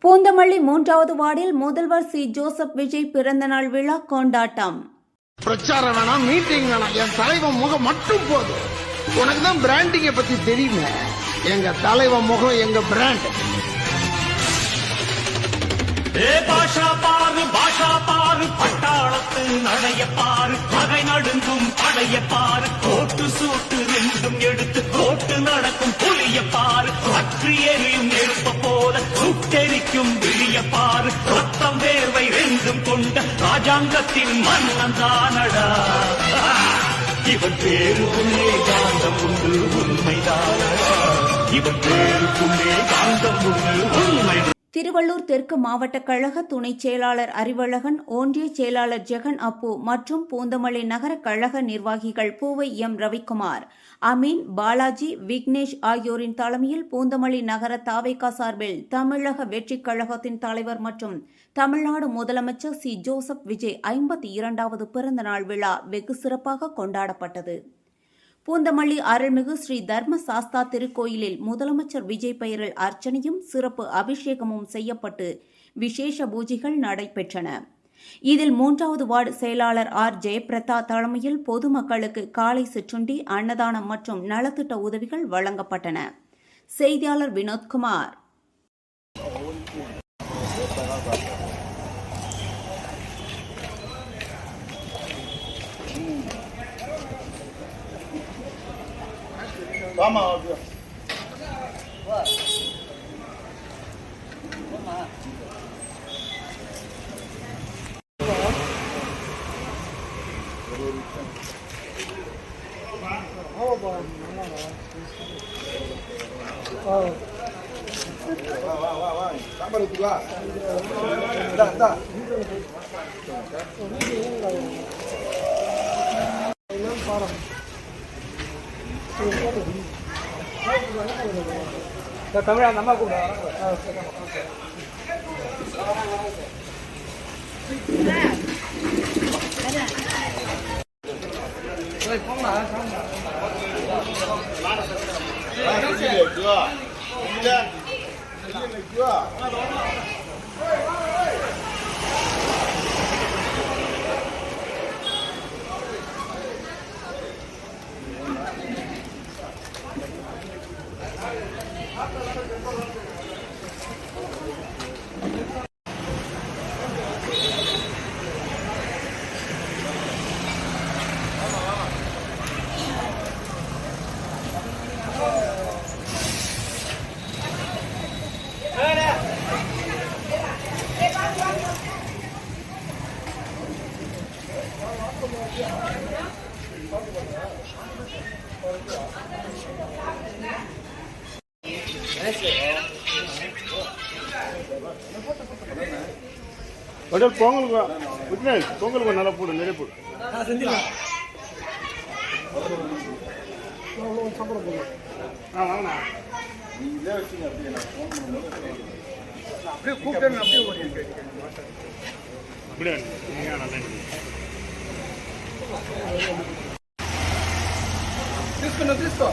பூந்தமல்லி 3வது வார்டில் முதல்வர் சி. ஜோசப் விஜய் பிறந்தநாள் விழா கொண்டாட்டம். பிரச்சாரம் வேணாம், மீட்டிங் வேணாம், என் தலைவன் முகம் மட்டும் போதும். உனக்கு தான் பிராண்டிங்க பத்தி தெரியுமே. எங்க தலைவன் முகம் எங்க பிராண்ட். பாஷா பாரு பட்டாளத்து நடைய பாரு, பகை நடுங்கும் படைய பாரு, கோட்டு சூட்டு ரெண்டும் எடுத்து கோட்டு நடக்கும் புலிய பாரு, அற்றி எரியும் நெருப்ப போல சுட்டெரிக்கும் விழிய பாரு, ரத்தம் வேர்வை ரெண்டும் கொண்ட ராஜாங்கத்தின் மன்னந்தானடா. இவன் பேருக்குள்ளே காந்தம் உண்டு உண்மைதானடா, இவன் பேருக்குள்ளே காந்தம் உண்டு உண்மை. திருவள்ளூர் தெற்கு மாவட்ட கழக துணைச் செயலாளர் அறிவழகன், ஒன்றிய செயலாளர் ஜெகன் அப்பு மற்றும் பூந்தமல்லி நகர கழக நிர்வாகிகள் பூவை எம். ரவிக்குமார், அமீன், பாலாஜி, விக்னேஷ் ஆகியோரின் தலைமையில் பூந்தமல்லி நகர தாவேகா சார்பில் தமிழக வெற்றிக் கழகத்தின் தலைவர் மற்றும் தமிழ்நாடு முதலமைச்சர் சி. ஜோசப் விஜய் 52வது பிறந்தநாள் விழா வெகு சிறப்பாக கொண்டாடப்பட்டது. பூந்தமல்லி அருள்மிகு ஸ்ரீ தர்ம சாஸ்தா திருக்கோயிலில் முதலமைச்சர் விஜய் பெயரில் அர்ச்சனையும் சிறப்பு அபிஷேகமும் செய்யப்பட்டு விசேஷ பூஜைகள் நடைபெற்றன. இதில் 3வது வார்டு செயலாளர் ஆர். ஜெயபிரதா தலைமையில் பொதுமக்களுக்கு காலை சிற்றுண்டி, அன்னதானம் மற்றும் நலத்திட்ட உதவிகள் வழங்கப்பட்டன. செய்தியாளர் வினோத்குமார். ஆமா சாம்பார் ஊத்துவா. தமிழா நம்ம கூட பொங்கலுக்கு நல்லா போடு, நிறைய போடு. அப்படியே கூப்பிட்டு அப்படியே తీసుకో.